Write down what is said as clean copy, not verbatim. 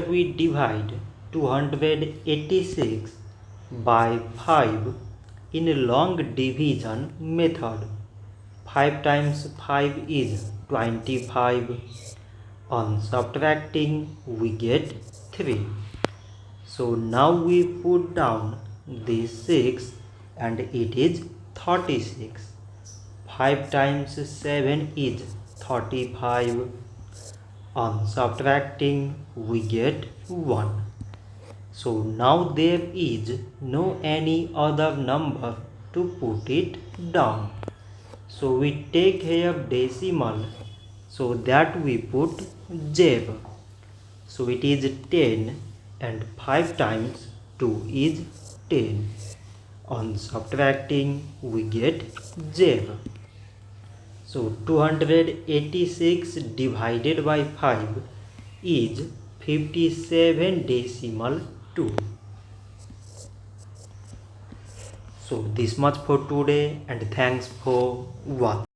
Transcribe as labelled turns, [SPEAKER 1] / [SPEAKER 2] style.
[SPEAKER 1] we divide 286 by 5 in a long division method. 5 times 5 is 25. On subtracting we get 3. So now we put down this 6 and it is 36. 5 times 7 is 35. On subtracting we get 1. So now there is no any other number to put it down. So we take here decimal, so that we put 0. So it is 10 and 5 times 2 is 10. On subtracting we get 0. So 286 divided by 5 is 57.2. So this much for today and thanks for watching.